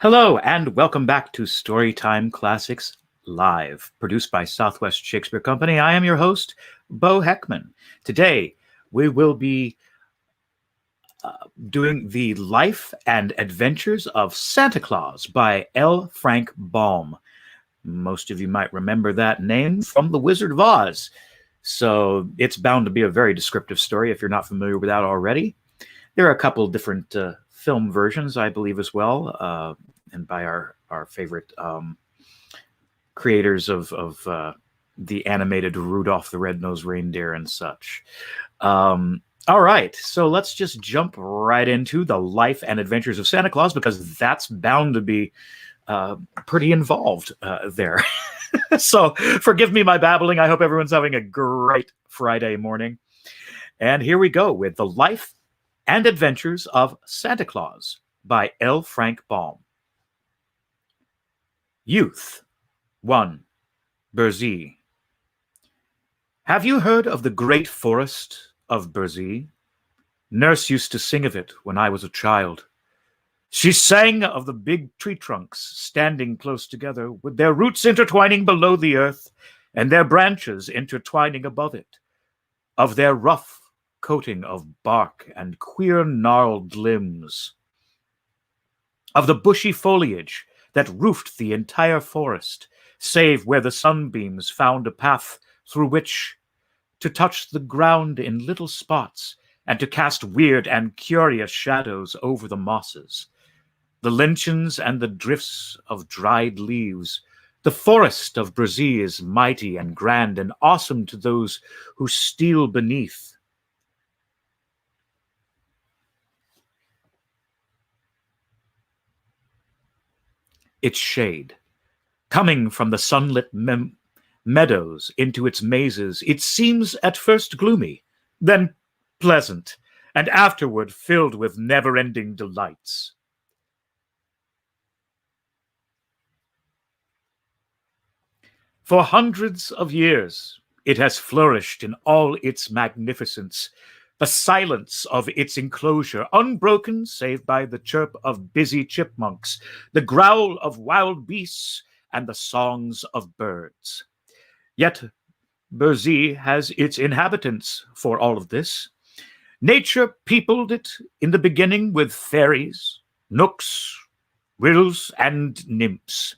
Hello, and welcome back to Storytime Classics Live, produced by Southwest Shakespeare Company. I am your host, Bo Heckman. Today, we will be doing The Life and Adventures of Santa Claus by L. Frank Baum. Most of you might remember that name from The Wizard of Oz, so it's bound to be a very descriptive story if you're not familiar with that already. There are a couple different film versions, I believe, as well, and by our favorite creators of the animated Rudolph the Red-Nosed Reindeer and such. All right, so let's just jump right into The Life and Adventures of Santa Claus, because that's bound to be pretty involved there. So forgive me my babbling. I hope everyone's having a great Friday morning. And here we go with The Life and Adventures of Santa Claus by L. Frank Baum. Youth 1. Burzee. Have you heard of the great Forest of Burzee? Nurse used to sing of it when I was a child. She sang of the big tree trunks standing close together, with their roots intertwining below the earth and their branches intertwining above it, of their rough coating of bark and queer gnarled limbs, of the bushy foliage that roofed the entire forest, save where the sunbeams found a path through which to touch the ground in little spots and to cast weird and curious shadows over the mosses, the lichens and the drifts of dried leaves. The forest of Burzee is mighty and grand and awesome to those who steal beneath its shade. Coming from the sunlit meadows into its mazes, it seems at first gloomy, then pleasant, and afterward filled with never-ending delights. For hundreds of years, it has flourished in all its magnificence, the silence of its enclosure, unbroken save by the chirp of busy chipmunks, the growl of wild beasts, and the songs of birds. Yet Burzee has its inhabitants for all of this. Nature peopled it in the beginning with fairies, knooks, ryls, and nymphs.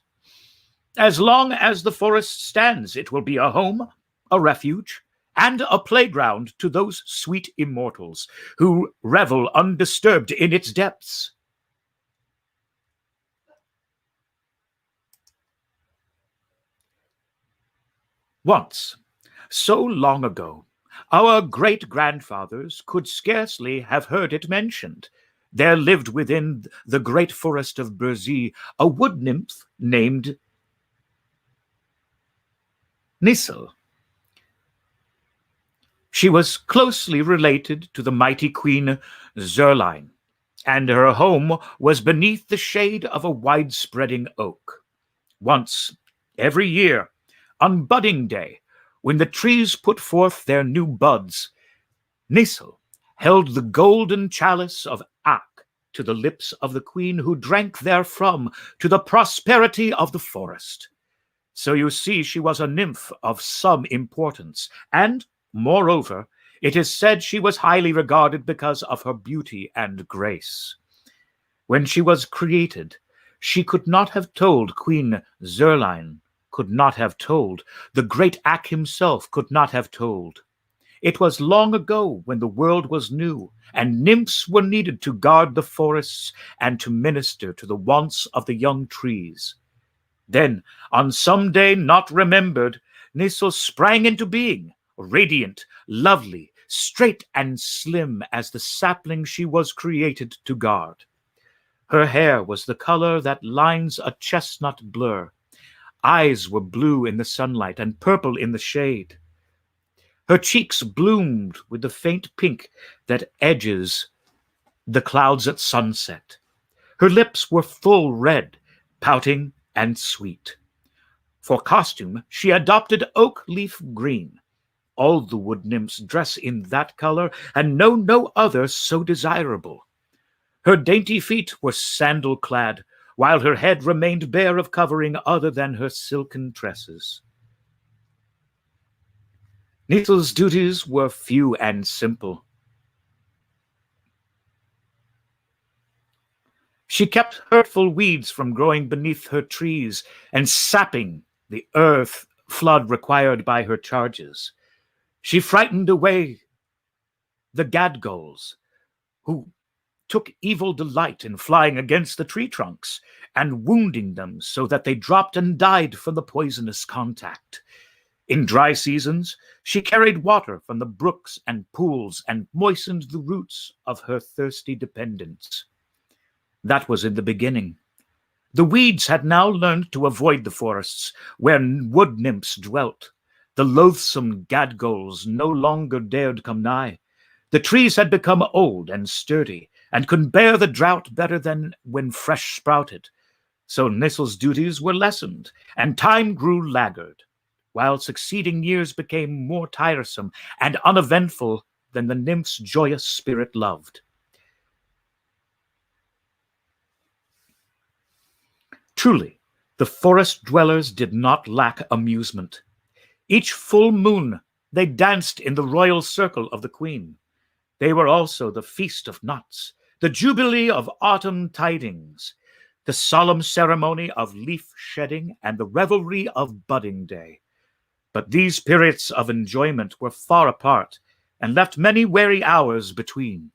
As long as the forest stands, it will be a home, a refuge, and a playground to those sweet immortals who revel undisturbed in its depths. Once, so long ago, our great-grandfathers could scarcely have heard it mentioned. There lived within the great forest of Burzee a wood nymph named Necile. She was closely related to the mighty queen Zerline, and her home was beneath the shade of a wide-spreading oak. Once every year, on budding day, when the trees put forth their new buds, Necile held the golden chalice of Ak to the lips of the queen, who drank therefrom to the prosperity of the forest. So you see, she was a nymph of some importance, and moreover, it is said she was highly regarded because of her beauty and grace. When she was created, she could not have told Queen Zerline, could not have told, the great Ak himself could not have told. It was long ago when the world was new, and nymphs were needed to guard the forests and to minister to the wants of the young trees. Then, on some day not remembered, Necile sprang into being, radiant, lovely, straight and slim as the sapling she was created to guard. Her hair was the color that lines a chestnut blur. Eyes were blue in the sunlight and purple in the shade. Her cheeks bloomed with the faint pink that edges the clouds at sunset. Her lips were full red, pouting and sweet. For costume, she adopted oak leaf green. All the wood nymphs dress in that color, and know no other so desirable. Her dainty feet were sandal-clad, while her head remained bare of covering other than her silken tresses. Nicile's duties were few and simple. She kept hurtful weeds from growing beneath her trees and sapping the earth flood required by her charges. She frightened away the gadgols, who took evil delight in flying against the tree trunks and wounding them so that they dropped and died from the poisonous contact. In dry seasons, she carried water from the brooks and pools and moistened the roots of her thirsty dependents. That was in the beginning. The weeds had now learned to avoid the forests where wood nymphs dwelt. The loathsome gadgols no longer dared come nigh. The trees had become old and sturdy, and could bear the drought better than when fresh sprouted. So Nicile's duties were lessened, and time grew laggard, while succeeding years became more tiresome and uneventful than the nymph's joyous spirit loved. Truly, the forest dwellers did not lack amusement. Each full moon they danced in the royal circle of the queen. They were also the feast of nuts, the jubilee of autumn tidings, the solemn ceremony of leaf shedding, and the revelry of budding day. But these periods of enjoyment were far apart and left many weary hours between.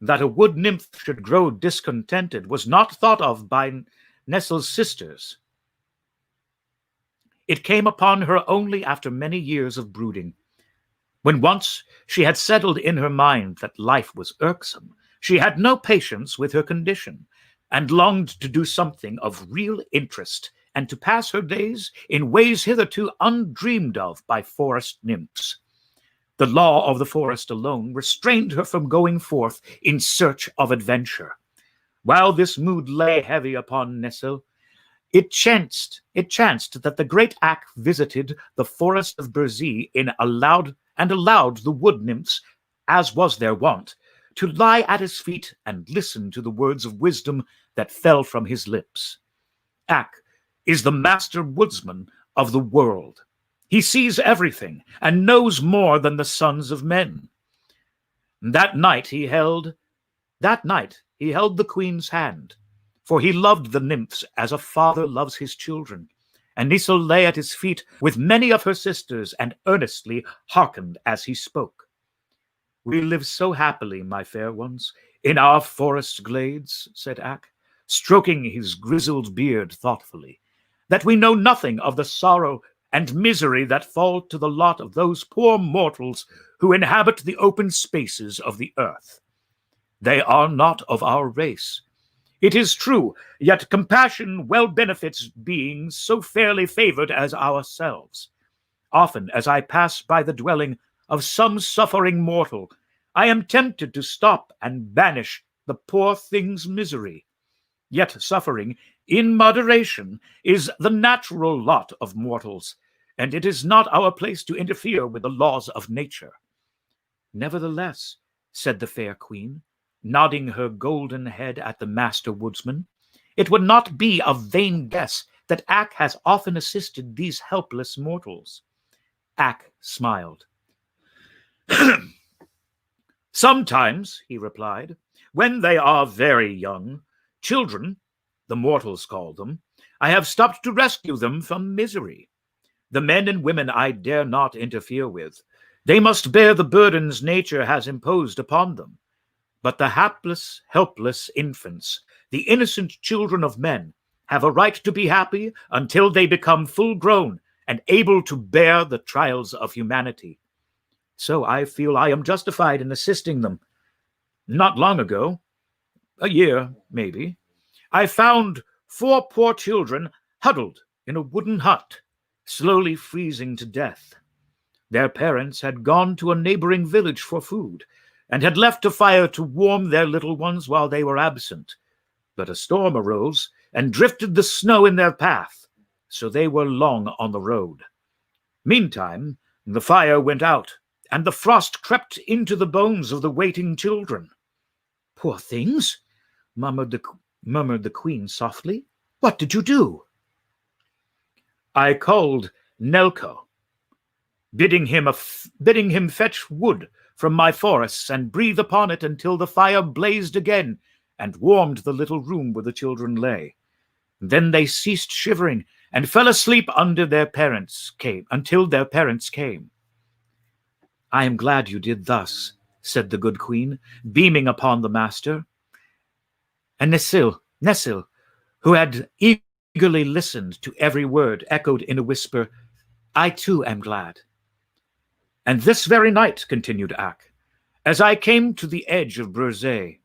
That a wood nymph should grow discontented was not thought of by Necile's sisters. It came upon her only after many years of brooding. When once she had settled in her mind that life was irksome, she had no patience with her condition, and longed to do something of real interest, and to pass her days in ways hitherto undreamed of by forest nymphs. The law of the forest alone restrained her from going forth in search of adventure. While this mood lay heavy upon Necile, it chanced that the great Ak visited the Forest of Burzee and allowed the wood nymphs, as was their wont, to lie at his feet and listen to the words of wisdom that fell from his lips. Ak is the Master Woodsman of the world. He sees everything and knows more than the sons of men. That night he held the queen's hand, for he loved the nymphs as a father loves his children, and Necile lay at his feet with many of her sisters and earnestly hearkened as he spoke. "We live so happily, my fair ones, in our forest glades," said Ak, stroking his grizzled beard thoughtfully, "that we know nothing of the sorrow and misery that fall to the lot of those poor mortals who inhabit the open spaces of the earth. They are not of our race. It is true, yet compassion well benefits beings so fairly favored as ourselves. Often as I pass by the dwelling of some suffering mortal, I am tempted to stop and banish the poor thing's misery. Yet suffering, in moderation, is the natural lot of mortals, and it is not our place to interfere with the laws of nature." "Nevertheless," said the fair queen, nodding her golden head at the Master Woodsman, "it would not be a vain guess that Ak has often assisted these helpless mortals." Ak smiled. "Sometimes," he replied, "when they are very young, children, the mortals call them, I have stopped to rescue them from misery. The men and women I dare not interfere with. They must bear the burdens nature has imposed upon them. But the hapless, helpless infants, the innocent children of men, have a right to be happy until they become full grown and able to bear the trials of humanity. So I feel I am justified in assisting them. Not long ago, a year maybe, I found 4 poor children huddled in a wooden hut, slowly freezing to death. Their parents had gone to a neighboring village for food, and had left a fire to warm their little ones while they were absent. But a storm arose and drifted the snow in their path, so they were long on the road. Meantime, the fire went out, and the frost crept into the bones of the waiting children. Poor things! murmured the queen softly. "What did you do?" "I called Nelko, bidding him fetch wood from my forests and breathe upon it until the fire blazed again and warmed the little room where the children lay. Then they ceased shivering and fell asleep until their parents came. "I am glad you did thus," said the good queen, beaming upon the master. And Necile, who had eagerly listened to every word, echoed in a whisper, "I too am glad." "And this very night," continued Ak, "as I came to the edge of Burzee,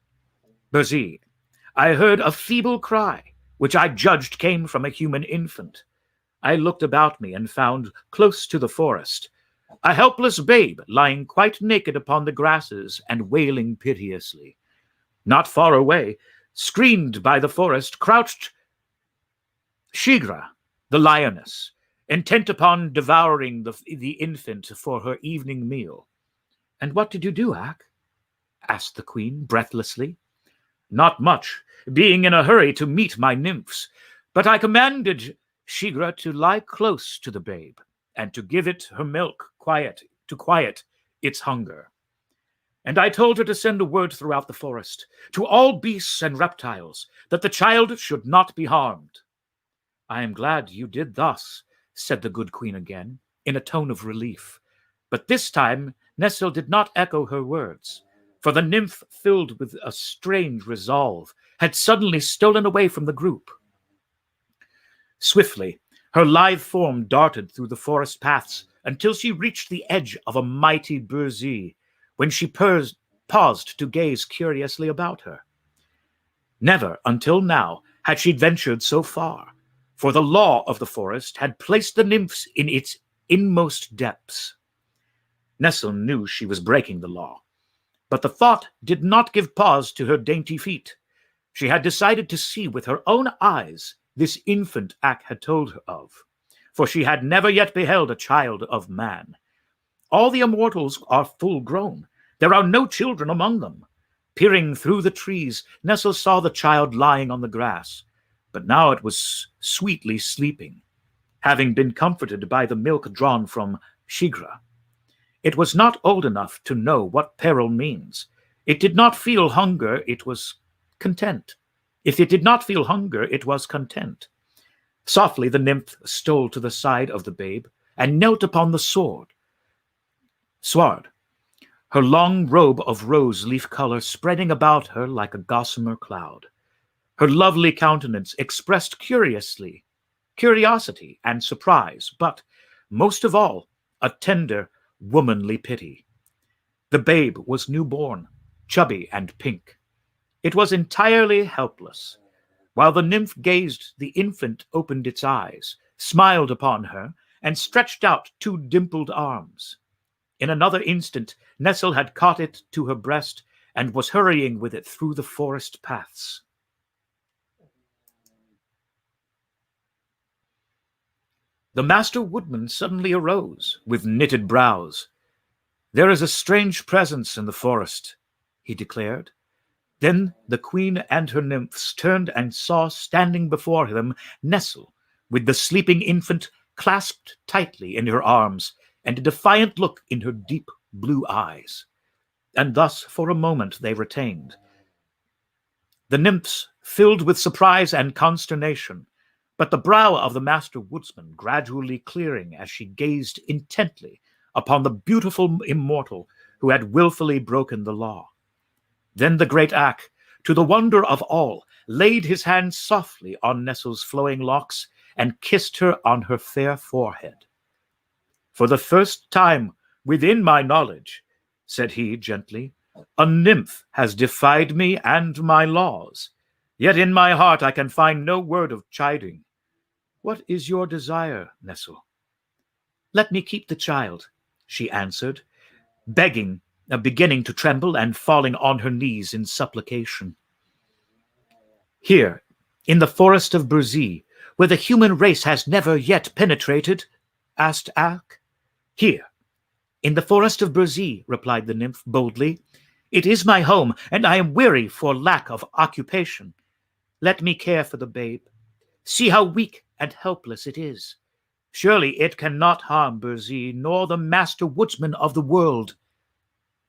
I heard a feeble cry, which I judged came from a human infant. I looked about me and found, close to the forest, a helpless babe lying quite naked upon the grasses and wailing piteously. Not far away, screened by the forest, crouched Shiegra, the lioness, intent upon devouring the infant for her evening meal." "And what did you do, Ak?" asked the queen breathlessly. "Not much, being in a hurry to meet my nymphs, but I commanded Shiegra to lie close to the babe and to give it her milk to quiet its hunger. And I told her to send a word throughout the forest to all beasts and reptiles that the child should not be harmed." "I am glad you did thus," said the good queen again, in a tone of relief. But this time Necile did not echo her words, for the nymph, filled with a strange resolve, had suddenly stolen away from the group. Swiftly, her lithe form darted through the forest paths until she reached the edge of a mighty Burzee, when she paused to gaze curiously about her. Never until now had she ventured so far, for the law of the forest had placed the nymphs in its inmost depths. Necile knew she was breaking the law, but the thought did not give pause to her dainty feet. She had decided to see with her own eyes this infant Ak had told her of, for she had never yet beheld a child of man. All the immortals are full grown. There are no children among them. Peering through the trees, Necile saw the child lying on the grass, but now it was sweetly sleeping, having been comforted by the milk drawn from Shiegra. It was not old enough to know what peril means. It did not feel hunger, it was content. If it did not feel hunger, it was content. Softly the nymph stole to the side of the babe and knelt upon the sward, her long robe of rose-leaf color spreading about her like a gossamer cloud. Her lovely countenance expressed curiosity and surprise, but, most of all, a tender, womanly pity. The babe was newborn, chubby and pink. It was entirely helpless. While the nymph gazed, the infant opened its eyes, smiled upon her, and stretched out two dimpled arms. In another instant, Necile had caught it to her breast and was hurrying with it through the forest paths. The Master Woodman suddenly arose, with knitted brows. "There is a strange presence in the forest," he declared. Then the queen and her nymphs turned and saw standing before them Necile, with the sleeping infant clasped tightly in her arms, and a defiant look in her deep blue eyes. And thus for a moment they retained. The nymphs filled with surprise and consternation, but the brow of the Master Woodsman gradually clearing as she gazed intently upon the beautiful immortal who had willfully broken the law. Then the great Ak, to the wonder of all, laid his hand softly on Necile's flowing locks and kissed her on her fair forehead. "For the first time within my knowledge," said he gently, "a nymph has defied me and my laws. Yet in my heart I can find no word of chiding. What is your desire, Necile?" "Let me keep the child," she answered, beginning to tremble and falling on her knees in supplication. "Here, in the Forest of Burzee, where the human race has never yet penetrated?" asked Ak. "Here, in the Forest of Burzee," replied the nymph boldly. It is my home, and I am weary for lack of occupation. Let me care for the babe. See how weak and helpless it is. Surely it cannot harm Burzee, nor the Master Woodsman of the world.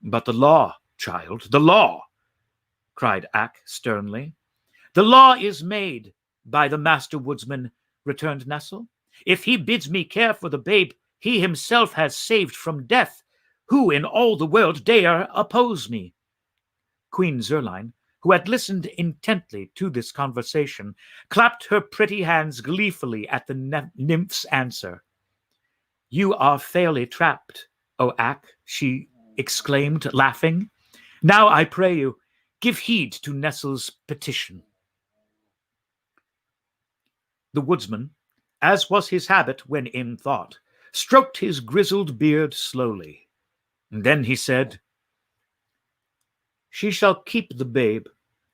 But the law, child, the law, cried Ak sternly. The law is made by the Master Woodsman, returned Necile. If he bids me care for the babe he himself has saved from death, who in all the world dare oppose me? Queen Zerline, who had listened intently to this conversation, clapped her pretty hands gleefully at the nymph's answer. You are fairly trapped, O Ak, she exclaimed, laughing. Now I pray you, give heed to Necile's petition. The woodsman, as was his habit when in thought, stroked his grizzled beard slowly. And then he said, She shall keep the babe,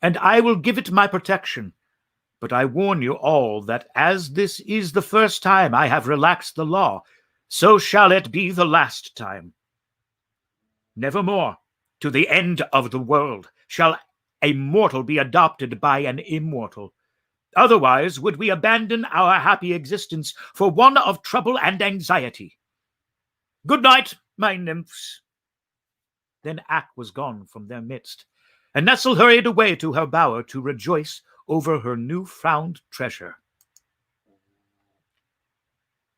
and I will give it my protection. But I warn you all that as this is the first time I have relaxed the law, so shall it be the last time. Nevermore, to the end of the world, shall a mortal be adopted by an immortal. Otherwise would we abandon our happy existence for one of trouble and anxiety. Good night, my nymphs. Then Ak was gone from their midst, and Necile hurried away to her bower to rejoice over her new-found treasure.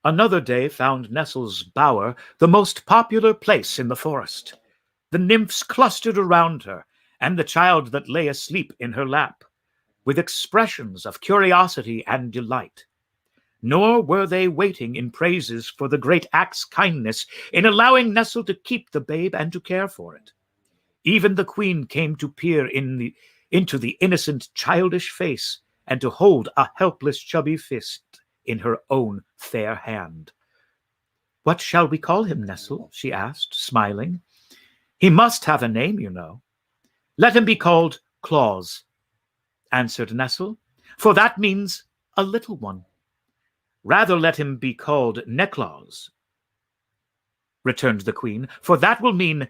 Another day found Necile's bower the most popular place in the forest. The nymphs clustered around her, and the child that lay asleep in her lap, with expressions of curiosity and delight. Nor were they waiting in praises for the great Ak's kindness in allowing Necile to keep the babe and to care for it. Even the queen came to peer into the innocent, childish face and to hold a helpless, chubby fist in her own fair hand. What shall we call him, Necile? She asked, smiling. He must have a name, you know. Let him be called Claus, answered Necile, for that means a little one. Rather let him be called Neclaus, returned the queen, for that will mean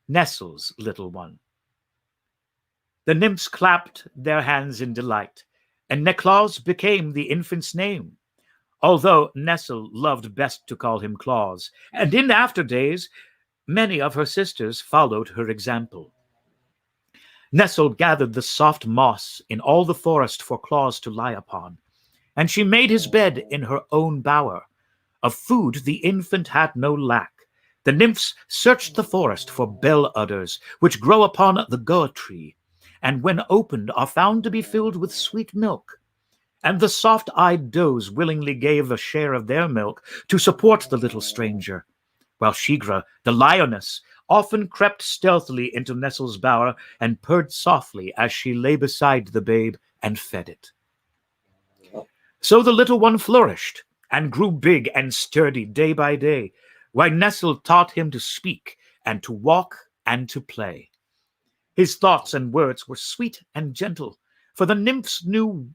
Necile's little one. The nymphs clapped their hands in delight, and Neclaus became the infant's name, although Necile loved best to call him Claus, and in after days many of her sisters followed her example. Necile gathered the soft moss in all the forest for Claus to lie upon, and she made his bed in her own bower. Of food the infant had no lack. The nymphs searched the forest for bell udders, which grow upon the goa tree, and when opened are found to be filled with sweet milk. And the soft-eyed does willingly gave a share of their milk to support the little stranger, while Shiegra, the lioness, often crept stealthily into Necile's bower and purred softly as she lay beside the babe and fed it. So the little one flourished and grew big and sturdy day by day, while Necile taught him to speak and to walk and to play. His thoughts and words were sweet and gentle, for the nymphs knew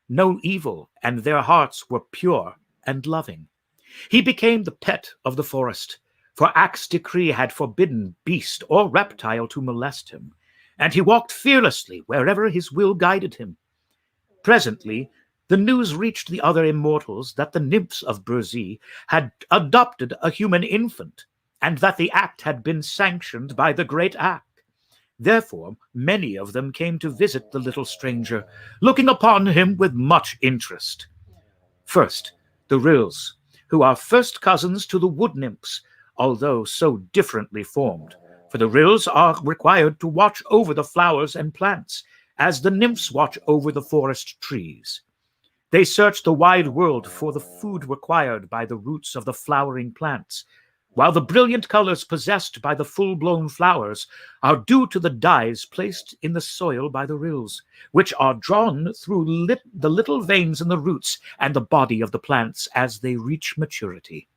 no evil, and their hearts were pure and loving. He became the pet of the forest, for Ak's decree had forbidden beast or reptile to molest him, and he walked fearlessly wherever his will guided him. Presently, the news reached the other immortals that the nymphs of Burzee had adopted a human infant, and that the act had been sanctioned by the great Ak. Therefore, many of them came to visit the little stranger, looking upon him with much interest. First, the Rills, who are first cousins to the Wood Nymphs, although so differently formed, for the Rills are required to watch over the flowers and plants, as the nymphs watch over the forest trees. They search the wide world for the food required by the roots of the flowering plants, while the brilliant colors possessed by the full-blown flowers are due to the dyes placed in the soil by the rills, which are drawn through the little veins in the roots and the body of the plants as they reach maturity.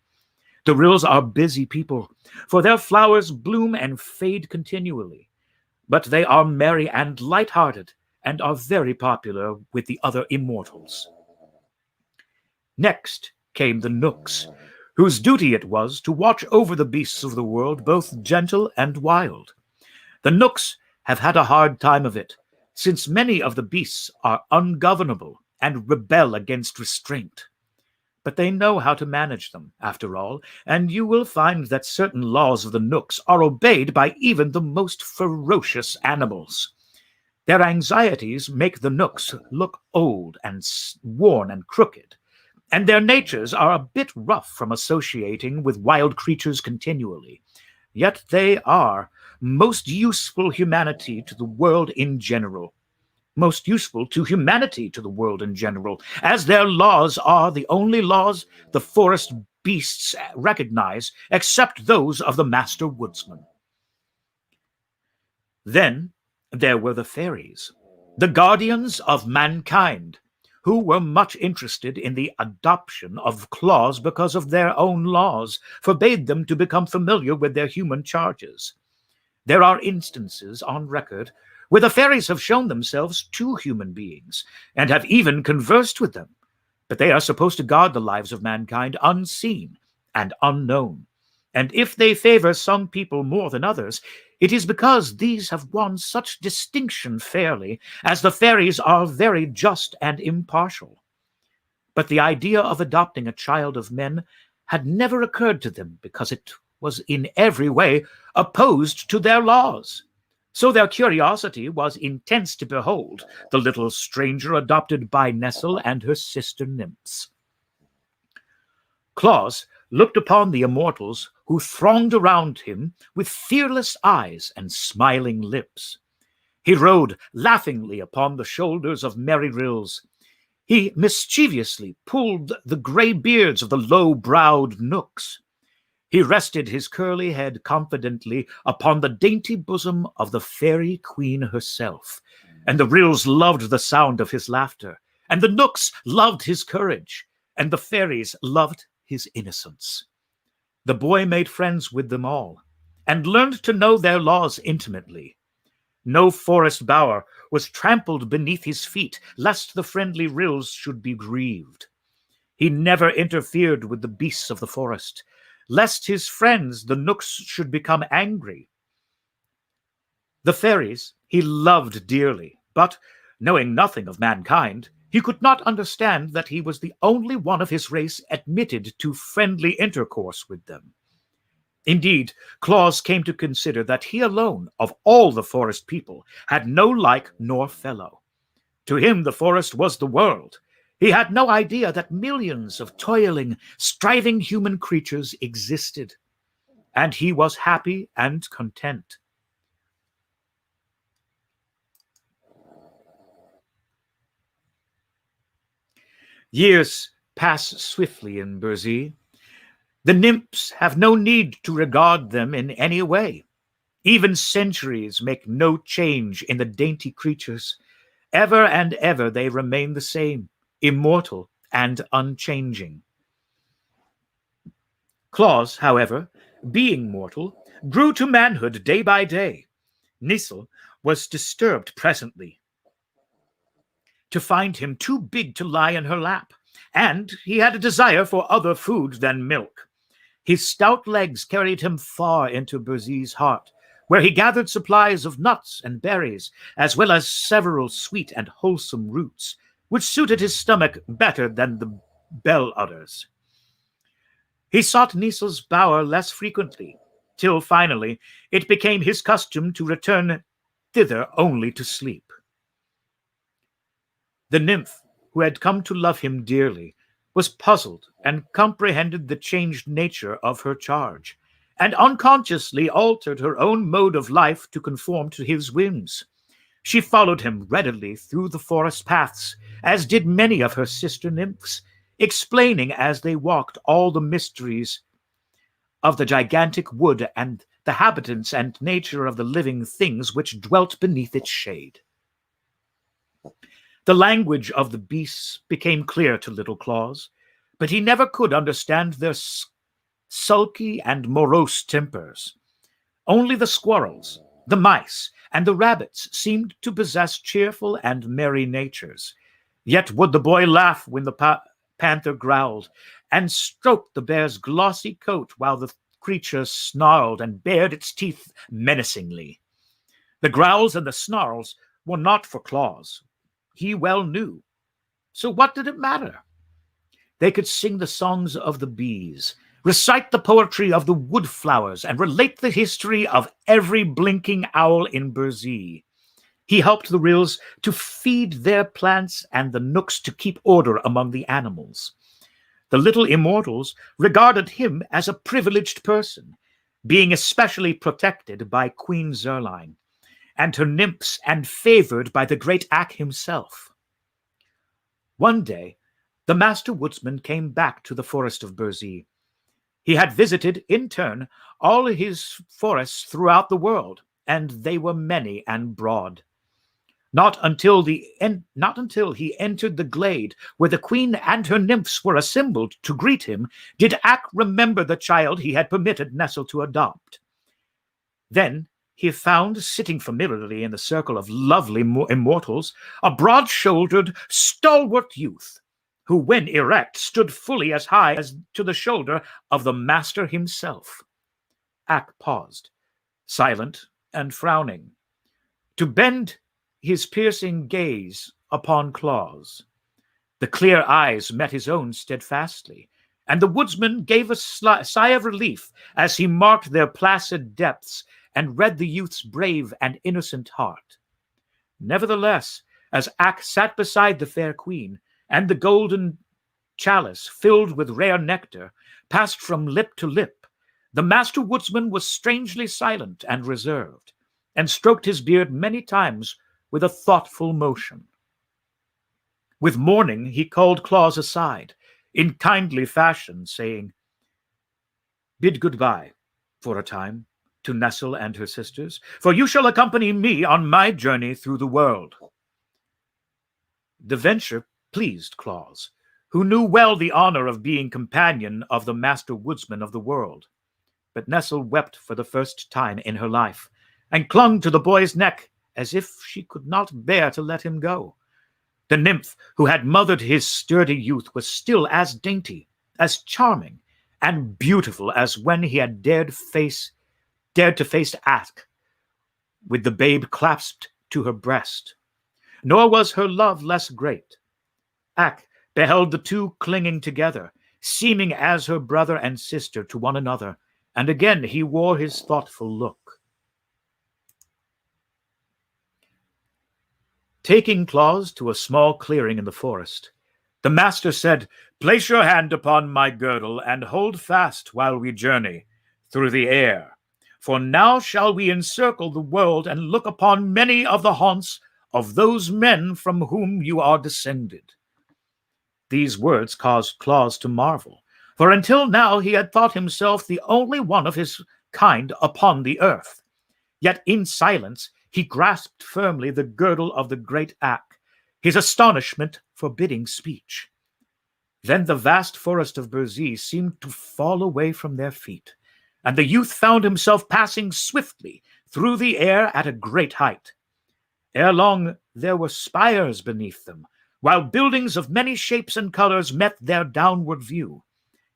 The rills are busy people, for their flowers bloom and fade continually, but they are merry and light-hearted and are very popular with the other immortals. Next came the Knooks, whose duty it was to watch over the beasts of the world, both gentle and wild. The Knooks have had a hard time of it, since many of the beasts are ungovernable and rebel against restraint. But they know how to manage them, after all, and you will find that certain laws of the Nooks are obeyed by even the most ferocious animals. Their anxieties make the Nooks look old and worn and crooked, and their natures are a bit rough from associating with wild creatures continually. Yet they are most useful humanity to the world in general. Most useful to humanity to the world in general, as their laws are the only laws the forest beasts recognize, except those of the Master Woodsman. Then there were the fairies, the guardians of mankind, who were much interested in the adoption of Claus because of their own laws forbade them to become familiar with their human charges. There are instances on record where the fairies have shown themselves to human beings and have even conversed with them, but they are supposed to guard the lives of mankind unseen and unknown. And if they favor some people more than others, it is because these have won such distinction fairly, as the fairies are very just and impartial. But the idea of adopting a child of men had never occurred to them because it was in every way opposed to their laws. So their curiosity was intense to behold the little stranger adopted by Necile and her sister nymphs. Claus looked upon the immortals who thronged around him with fearless eyes and smiling lips. He rode laughingly upon the shoulders of merry rills. He mischievously pulled the grey beards of the low-browed Nooks. He rested his curly head confidently upon the dainty bosom of the fairy queen herself, and the rills loved the sound of his laughter, and the Nooks loved his courage, and the fairies loved his innocence. The boy made friends with them all, and learned to know their laws intimately. No forest bower was trampled beneath his feet, lest the friendly rills should be grieved. He never interfered with the beasts of the forest, lest his friends, the Nooks, should become angry. The fairies he loved dearly, but, knowing nothing of mankind, he could not understand that he was the only one of his race admitted to friendly intercourse with them. Indeed, Claus came to consider that he alone, of all the forest people, had no like nor fellow. To him the forest was the world. He had no idea that millions of toiling, striving human creatures existed, and he was happy and content. Years pass swiftly in Burzee. The nymphs have no need to regard them in any way. Even centuries make no change in the dainty creatures. Ever and ever they remain the same, immortal and unchanging. Claus, however, being mortal, grew to manhood day by day. Necile was disturbed presently to find him too big to lie in her lap, and he had a desire for other food than milk. His stout legs carried him far into Burzee's heart, where he gathered supplies of nuts and berries, as well as several sweet and wholesome roots, which suited his stomach better than the bell udders. He sought Nicile's bower less frequently, till finally it became his custom to return thither only to sleep. The nymph, who had come to love him dearly, was puzzled and comprehended the changed nature of her charge, and unconsciously altered her own mode of life to conform to his whims. She followed him readily through the forest paths, as did many of her sister nymphs, explaining as they walked all the mysteries of the gigantic wood and the habitants and nature of the living things which dwelt beneath its shade. The language of the beasts became clear to little Claus, but he never could understand their sulky and morose tempers. Only the squirrels, the mice, and the rabbits seemed to possess cheerful and merry natures. Yet would the boy laugh when the panther growled, and stroked the bear's glossy coat while the creature snarled and bared its teeth menacingly. The growls and the snarls were not for Claus. He well knew. So what did it matter? They could sing the songs of the bees, recite the poetry of the wood flowers, and relate the history of every blinking owl in Burzee. He helped the rills to feed their plants and the nooks to keep order among the animals. The little immortals regarded him as a privileged person, being especially protected by Queen Zerline and her nymphs and favored by the great Ak himself. One day, the Master Woodsman came back to the Forest of Burzee. He had visited, in turn, all his forests throughout the world, and they were many and broad. Not until he entered the glade where the queen and her nymphs were assembled to greet him did Ak remember the child he had permitted Necile to adopt. Then he found, sitting familiarly in the circle of lovely immortals, a broad-shouldered, stalwart youth, who, when erect, stood fully as high as to the shoulder of the master himself. Ak paused, silent and frowning, to bend his piercing gaze upon Claus. The clear eyes met his own steadfastly, and the woodsman gave a sigh of relief as he marked their placid depths and read the youth's brave and innocent heart. Nevertheless, as Ak sat beside the fair queen, and the golden chalice filled with rare nectar passed from lip to lip, the master woodsman was strangely silent and reserved, and stroked his beard many times with a thoughtful motion. With morning he called Claus aside, in kindly fashion, saying, "Bid goodbye, for a time, to Necile and her sisters, for you shall accompany me on my journey through the world." The venture pleased Claus, who knew well the honor of being companion of the Master Woodsman of the world. But Necile wept for the first time in her life, and clung to the boy's neck as if she could not bear to let him go. The nymph who had mothered his sturdy youth was still as dainty, as charming, and beautiful as when he had dared to face Ak, with the babe clasped to her breast. Nor was her love less great. Ak beheld the two clinging together, seeming as her brother and sister to one another, and again he wore his thoughtful look. Taking Claus to a small clearing in the forest, the master said, "Place your hand upon my girdle and hold fast while we journey through the air. For now shall we encircle the world and look upon many of the haunts of those men from whom you are descended." These words caused Claus to marvel, for until now he had thought himself the only one of his kind upon the earth. Yet in silence he grasped firmly the girdle of the great Ak, his astonishment forbidding speech. Then the vast forest of Burzee seemed to fall away from their feet, and the youth found himself passing swiftly through the air at a great height. Ere long there were spires beneath them, while buildings of many shapes and colors met their downward view.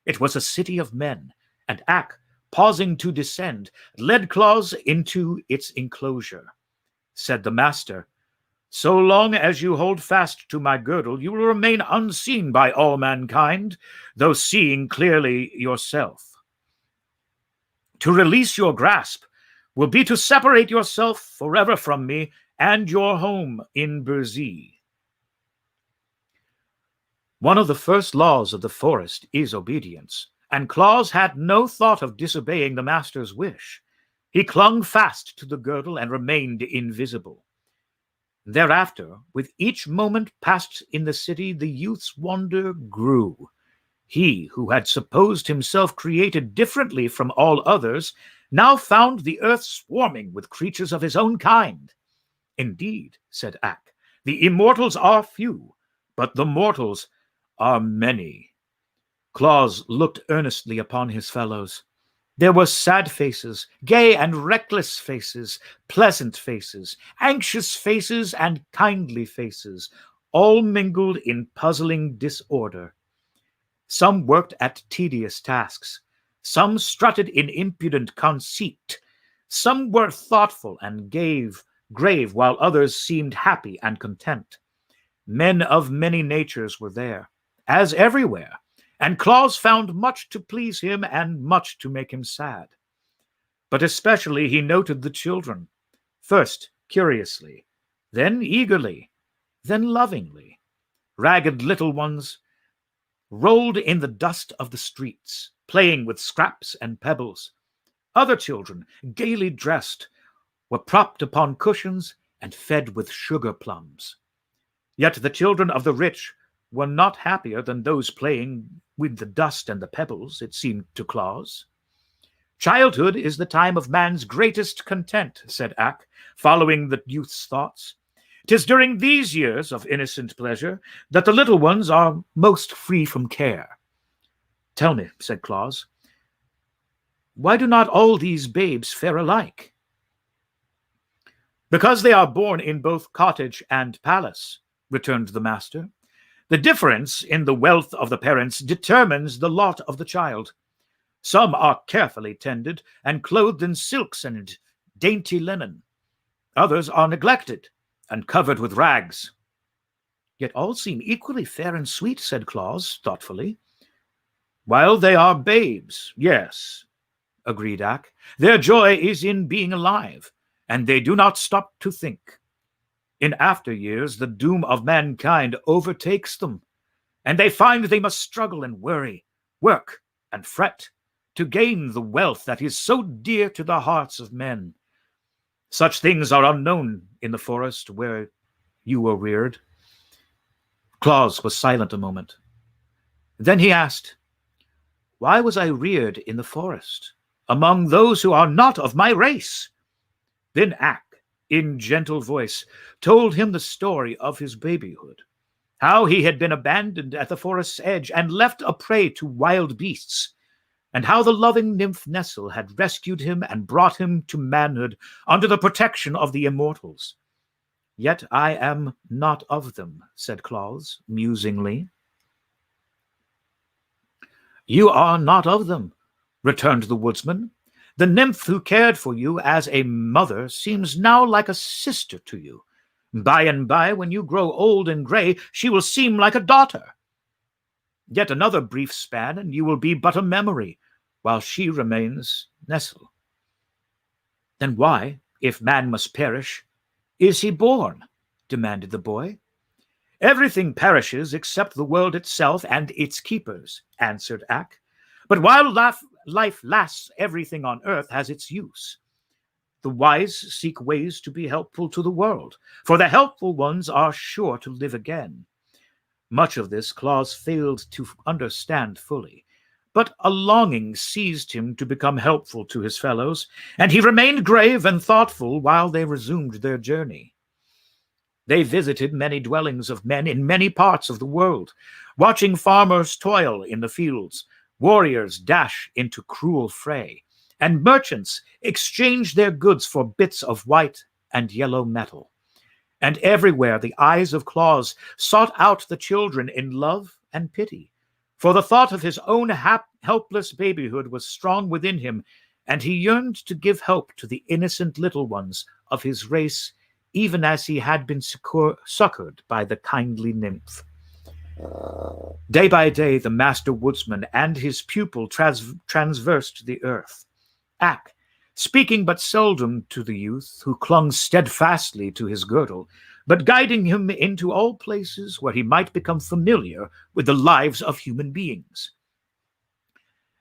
It was a city of men, and Ak, pausing to descend, led Claus into its enclosure. Said the master, "So long as you hold fast to my girdle, you will remain unseen by all mankind, though seeing clearly yourself. To release your grasp will be to separate yourself forever from me and your home in Burzee." One of the first laws of the forest is obedience, and Claus had no thought of disobeying the master's wish. He clung fast to the girdle and remained invisible. Thereafter, with each moment passed in the city, the youth's wonder grew. He, who had supposed himself created differently from all others, now found the earth swarming with creatures of his own kind. "Indeed," said Ak, "the immortals are few, but the mortals are many." Claus looked earnestly upon his fellows. There were sad faces, gay and reckless faces, pleasant faces, anxious faces, and kindly faces, all mingled in puzzling disorder. Some worked at tedious tasks, some strutted in impudent conceit, some were thoughtful and gave grave, while others seemed happy and content. Men of many natures were there, as everywhere, and Claus found much to please him and much to make him sad. But especially he noted the children, first curiously, then eagerly, then lovingly. Ragged little ones rolled in the dust of the streets, playing with scraps and pebbles. Other children, gaily dressed, were propped upon cushions and fed with sugar plums. Yet the children of the rich were not happier than those playing with the dust and the pebbles, it seemed to Claus. Childhood is the time of man's greatest content, said Ak, following the youth's thoughts. 'Tis during these years of innocent pleasure that the little ones are most free from care. Tell me, said Claus, why do not all these babes fare alike? Because they are born in both cottage and palace, returned the master. The difference in the wealth of the parents determines the lot of the child. Some are carefully tended and clothed in silks and dainty linen. Others are neglected and covered with rags. Yet all seem equally fair and sweet, said Claus thoughtfully. While they are babes, yes, agreed Ak. Their joy is in being alive, and they do not stop to think. In after years, the doom of mankind overtakes them, and they find they must struggle and worry, work and fret to gain the wealth that is so dear to the hearts of men. Such things are unknown in the forest where you were reared. Claus was silent a moment. Then he asked, why was I reared in the forest, among those who are not of my race? Then Ak, in gentle voice, told him the story of his babyhood, how he had been abandoned at the forest's edge and left a prey to wild beasts, and how the loving nymph Necile had rescued him and brought him to manhood under the protection of the immortals. Yet I am not of them, said Claus musingly. You are not of them, returned the woodsman. The nymph who cared for you as a mother seems now like a sister to you. By and by, when you grow old and gray, she will seem like a daughter. Yet another brief span, and you will be but a memory, while she remains Necile. Then why, if man must perish, is he born? Demanded the boy. Everything perishes except the world itself and its keepers, answered Ak. But while life lasts, everything on earth has its use. The wise seek ways to be helpful to the world, for the helpful ones are sure to live again. Much of this Claus failed to understand fully, but a longing seized him to become helpful to his fellows, and he remained grave and thoughtful while they resumed their journey. They visited many dwellings of men in many parts of the world, watching farmers toil in the fields, warriors dash into cruel fray, and merchants exchange their goods for bits of white and yellow metal. And everywhere the eyes of Claus sought out the children in love and pity, for the thought of his own helpless babyhood was strong within him, and he yearned to give help to the innocent little ones of his race, even as he had been succored by the kindly nymph. Day by day, the Master Woodsman and his pupil transversed the earth. Ak, speaking but seldom to the youth, who clung steadfastly to his girdle, but guiding him into all places where he might become familiar with the lives of human beings.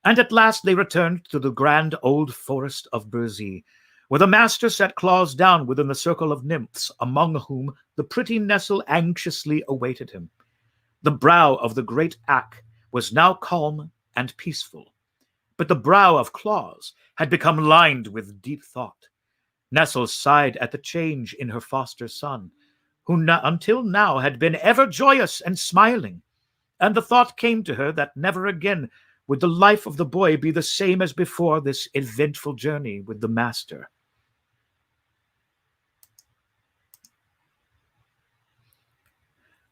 And at last they returned to the grand old Forest of Burzee, where the master set Claus down within the circle of nymphs, among whom the pretty Necile anxiously awaited him. The brow of the great Ak was now calm and peaceful, but the brow of Claus had become lined with deep thought. Necile sighed at the change in her foster son, who until now had been ever joyous and smiling, and the thought came to her that never again would the life of the boy be the same as before this eventful journey with the master.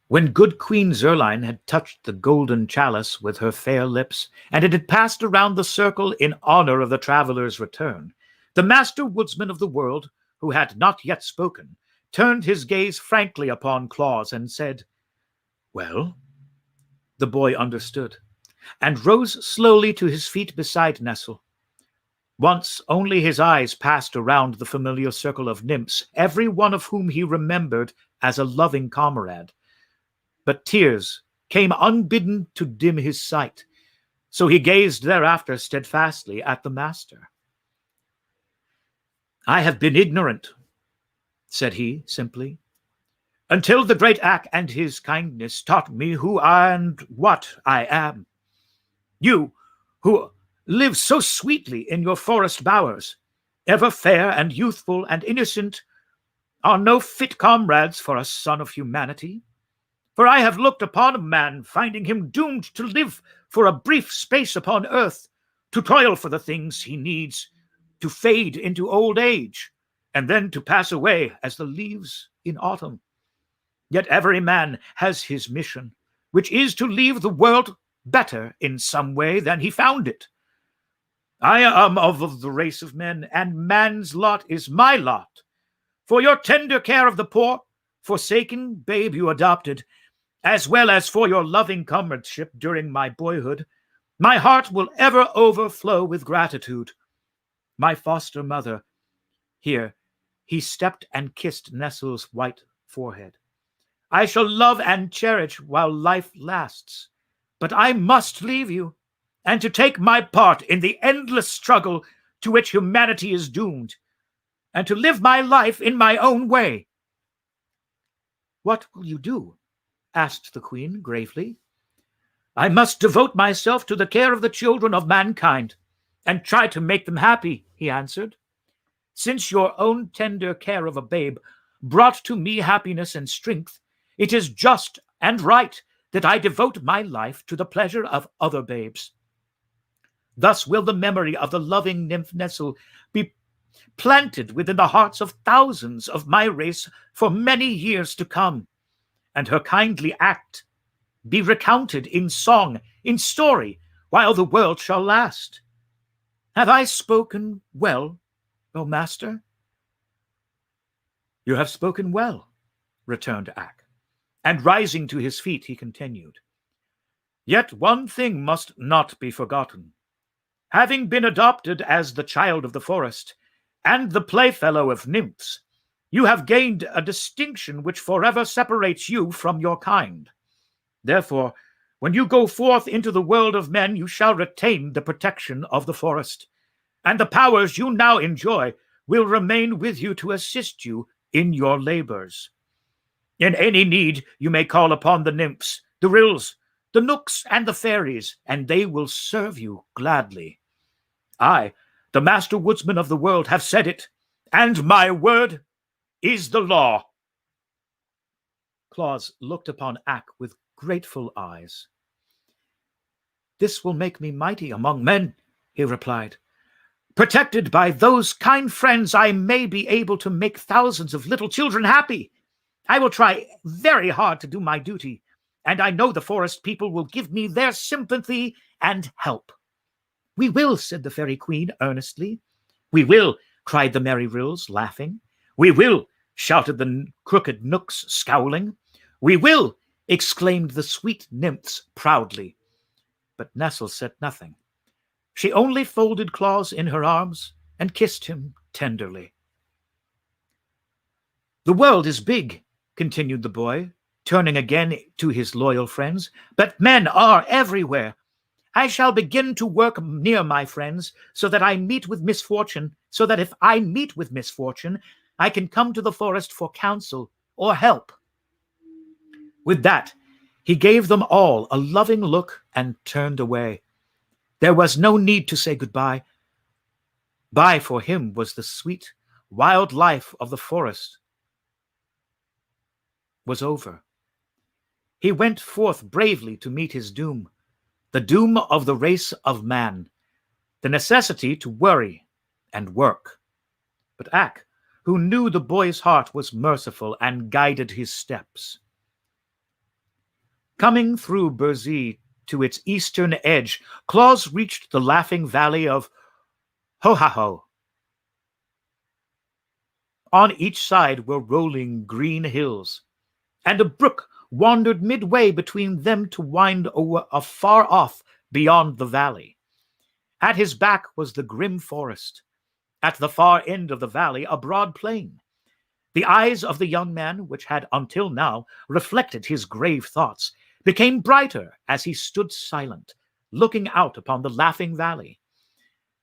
When good Queen Zerline had touched the golden chalice with her fair lips, and it had passed around the circle in honor of the traveler's return, the Master Woodsman of the world who had not yet spoken, turned his gaze frankly upon Claus and said, "Well?" The boy understood, and rose slowly to his feet beside Necile. Once only his eyes passed around the familiar circle of nymphs, every one of whom he remembered as a loving comrade. But tears came unbidden to dim his sight, so he gazed thereafter steadfastly at the master. "I have been ignorant," said he simply, "until the great Ak and his kindness taught me who and what I am. You, who live so sweetly in your forest bowers, ever fair and youthful and innocent, are no fit comrades for a son of humanity. For I have looked upon a man, finding him doomed to live for a brief space upon earth, to toil for the things he needs, to fade into old age, and then to pass away as the leaves in autumn. Yet every man has his mission, which is to leave the world better in some way than he found it. I am of the race of men, and man's lot is my lot. For your tender care of the poor, forsaken babe you adopted, as well as for your loving comradeship during my boyhood, my heart will ever overflow with gratitude. My foster mother," here he stepped and kissed Necile's white forehead, "I shall love and cherish while life lasts. But I must leave you, and to take my part in the endless struggle to which humanity is doomed, and to live my life in my own way." "What will you do?" asked the queen gravely. "I must devote myself to the care of the children of mankind, and try to make them happy," he answered. "Since your own tender care of a babe brought to me happiness and strength, it is just and right that I devote my life to the pleasure of other babes. Thus will the memory of the loving nymph Necile be planted within the hearts of thousands of my race for many years to come, and her kindly act be recounted in song, in story, while the world shall last. Have I spoken well, O master?" "You have spoken well," returned Ak, and rising to his feet he continued, "Yet one thing must not be forgotten. Having been adopted as the child of the forest and the playfellow of nymphs, you have gained a distinction which forever separates you from your kind. Therefore, when you go forth into the world of men, you shall retain the protection of the forest, and the powers you now enjoy will remain with you to assist you in your labors. In any need, you may call upon the nymphs, the rills, the nooks, and the fairies, and they will serve you gladly. I, the Master Woodsman of the world, have said it, and my word is the law." Claus looked upon Ak with grateful eyes. "This will make me mighty among men," he replied. "Protected by those kind friends, I may be able to make thousands of little children happy. I will try very hard to do my duty, and I know the forest people will give me their sympathy and help." "We will," said the fairy queen earnestly. "We will," cried the merry rills, laughing. "We will," shouted the crooked nooks, scowling. "We will," exclaimed the sweet nymphs proudly. But Necile said nothing. She only folded Claus in her arms and kissed him tenderly. "The world is big," continued the boy, turning again to his loyal friends, "but men are everywhere. I shall begin to work near my friends, so that if I meet with misfortune, I can come to the forest for counsel or help." With that, he gave them all a loving look and turned away. There was no need to say goodbye. Bye for him was the sweet, wild life of the forest was over. He went forth bravely to meet his doom, the doom of the race of man, the necessity to worry and work. But Ak, who knew the boy's heart, was merciful and guided his steps. Coming through Burzee to its eastern edge, Claus reached the Laughing Valley of Hohaho. On each side were rolling green hills, and a brook wandered midway between them to wind afar off beyond the valley. At his back was the grim forest. At the far end of the valley, a broad plain. The eyes of the young man, which had until now reflected his grave thoughts, became brighter as he stood silent, looking out upon the Laughing Valley.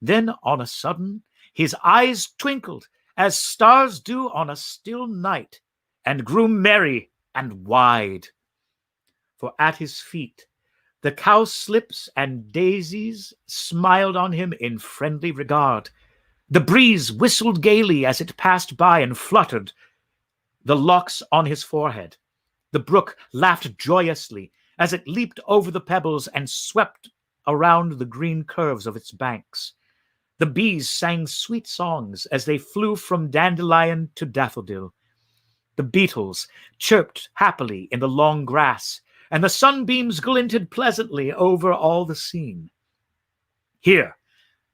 Then, on a sudden, his eyes twinkled as stars do on a still night, and grew merry and wide. For at his feet the cowslips and daisies smiled on him in friendly regard. The breeze whistled gaily as it passed by and fluttered the locks on his forehead. The brook laughed joyously as it leaped over the pebbles and swept around the green curves of its banks. The bees sang sweet songs as they flew from dandelion to daffodil. The beetles chirped happily in the long grass, and the sunbeams glinted pleasantly over all the scene. "Here,"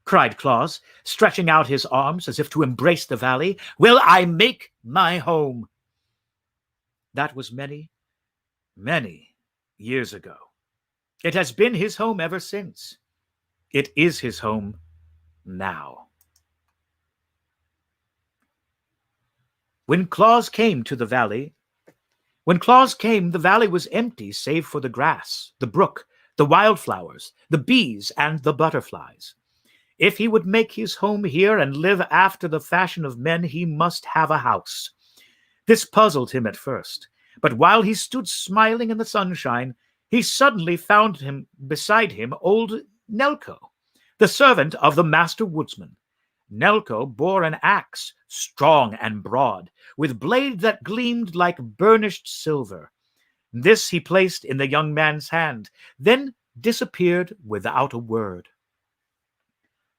cried Claus, stretching out his arms as if to embrace the valley, "will I make my home." That was many, many years ago. It has been his home ever since. It is his home now. When Claus came, the valley was empty save for the grass, the brook, the wildflowers, the bees, and the butterflies. If he would make his home here and live after the fashion of men, he must have a house. This puzzled him at first, but while he stood smiling in the sunshine, he suddenly found beside him old Nelko, the servant of the Master Woodsman. Nelko bore an axe, strong and broad, with blade that gleamed like burnished silver. This he placed in the young man's hand, then disappeared without a word.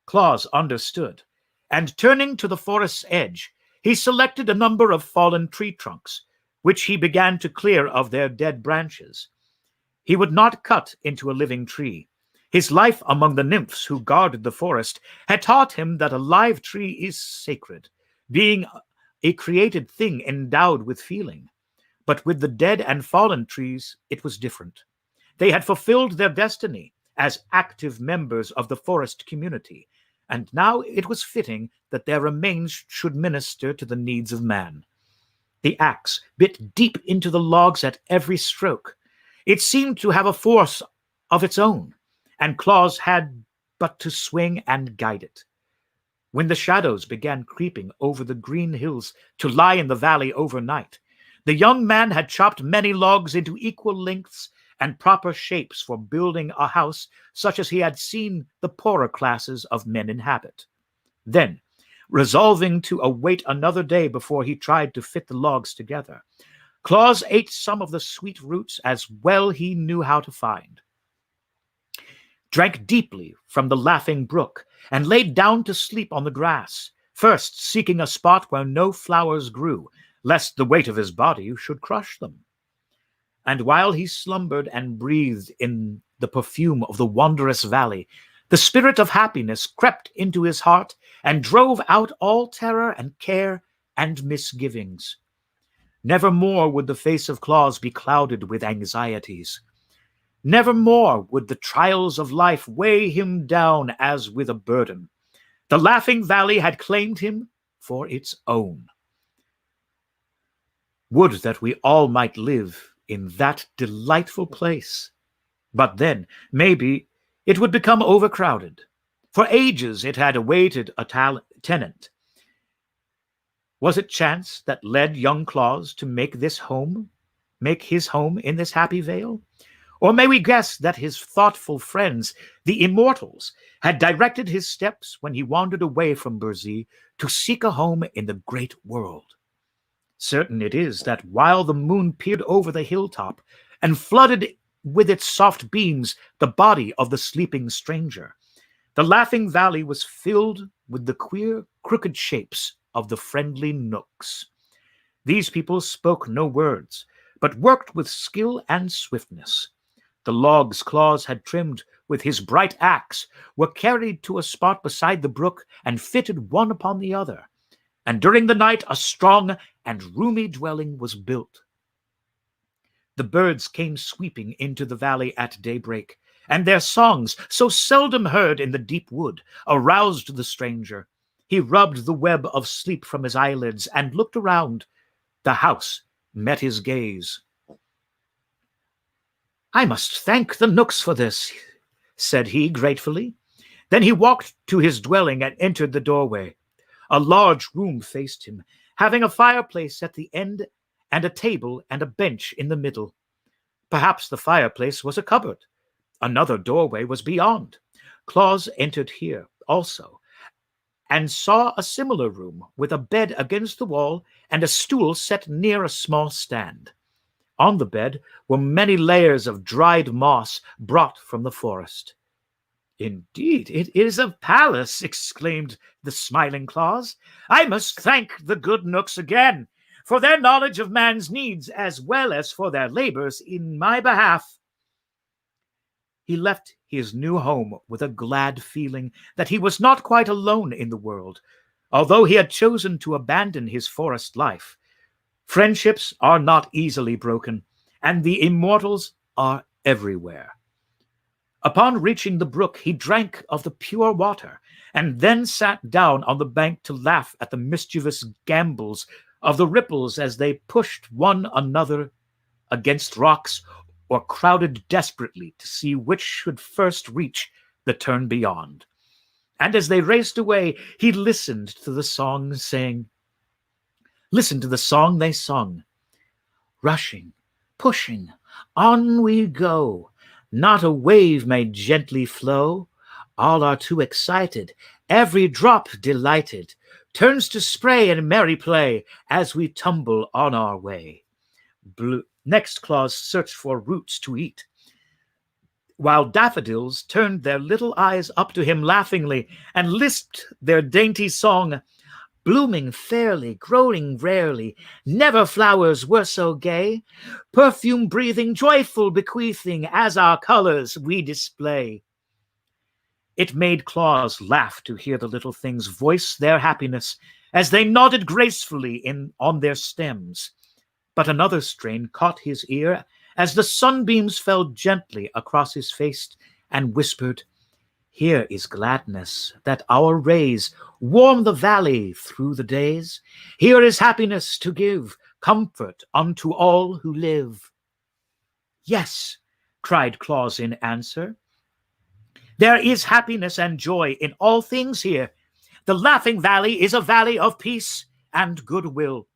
Claus understood, and turning to the forest's edge, he selected a number of fallen tree trunks, which he began to clear of their dead branches. He would not cut into a living tree. His life among the nymphs who guarded the forest had taught him that a live tree is sacred, being a created thing endowed with feeling. But with the dead and fallen trees, it was different. They had fulfilled their destiny as active members of the forest community, and now it was fitting that their remains should minister to the needs of man. The axe bit deep into the logs at every stroke. It seemed to have a force of its own, and Claus had but to swing and guide it. When the shadows began creeping over the green hills to lie in the valley overnight, the young man had chopped many logs into equal lengths and proper shapes for building a house such as he had seen the poorer classes of men inhabit. Then, resolving to await another day before he tried to fit the logs together, Claus ate some of the sweet roots as well he knew how to find, drank deeply from the laughing brook, and laid down to sleep on the grass, first seeking a spot where no flowers grew, lest the weight of his body should crush them. And while he slumbered and breathed in the perfume of the wondrous valley, the spirit of happiness crept into his heart and drove out all terror and care and misgivings. Never more would the face of Claus be clouded with anxieties. Never more would the trials of life weigh him down as with a burden. The Laughing Valley had claimed him for its own. Would that we all might live in that delightful place. But then, maybe, it would become overcrowded. For ages it had awaited a tenant. Was it chance that led young Claus to make his home in this happy vale? Or may we guess that his thoughtful friends, the immortals, had directed his steps when he wandered away from Burzee to seek a home in the great world? Certain it is that while the moon peered over the hilltop and flooded with its soft beams the body of the sleeping stranger, the Laughing Valley was filled with the queer, crooked shapes of the friendly nooks. These people spoke no words, but worked with skill and swiftness. The logs Claus had trimmed with his bright axe were carried to a spot beside the brook and fitted one upon the other. and during the night a strong and roomy dwelling was built. The birds came sweeping into the valley at daybreak, and their songs, so seldom heard in the deep wood, aroused the stranger. He rubbed the web of sleep from his eyelids and looked around. The house met his gaze. "I must thank the Nooks for this," said he gratefully. Then he walked to his dwelling and entered the doorway. A large room faced him, having a fireplace at the end and a table and a bench in the middle. Perhaps the fireplace was a cupboard. Another doorway was beyond. Claus entered here also, and saw a similar room with a bed against the wall and a stool set near a small stand. On the bed were many layers of dried moss brought from the forest. "Indeed, it is a palace," exclaimed the smiling Claus. "I must thank the good Nooks again for their knowledge of man's needs as well as for their labors in my behalf." He left his new home with a glad feeling that he was not quite alone in the world, although he had chosen to abandon his forest life. Friendships are not easily broken, and the immortals are everywhere. Upon reaching the brook, he drank of the pure water, and then sat down on the bank to laugh at the mischievous gambols of the ripples as they pushed one another against rocks or crowded desperately to see which should first reach the turn beyond. And as they raced away, he listened to the song they sung. "Rushing, pushing, on we go. Not a wave may gently flow. All are too excited, every drop delighted, turns to spray and merry play as we tumble on our way." Next, Claus searched for roots to eat, while daffodils turned their little eyes up to him laughingly and lisped their dainty song. "Blooming fairly, growing rarely, never flowers were so gay, perfume breathing, joyful bequeathing, as our colors we display." It made Claus laugh to hear the little things voice their happiness as they nodded gracefully on their stems. But another strain caught his ear as the sunbeams fell gently across his face and whispered, "Here is gladness, that our rays warm the valley through the days. Here is happiness to give, comfort unto all who live." "Yes," cried Claus in answer. "There is happiness and joy in all things here. The Laughing Valley is a valley of peace and goodwill."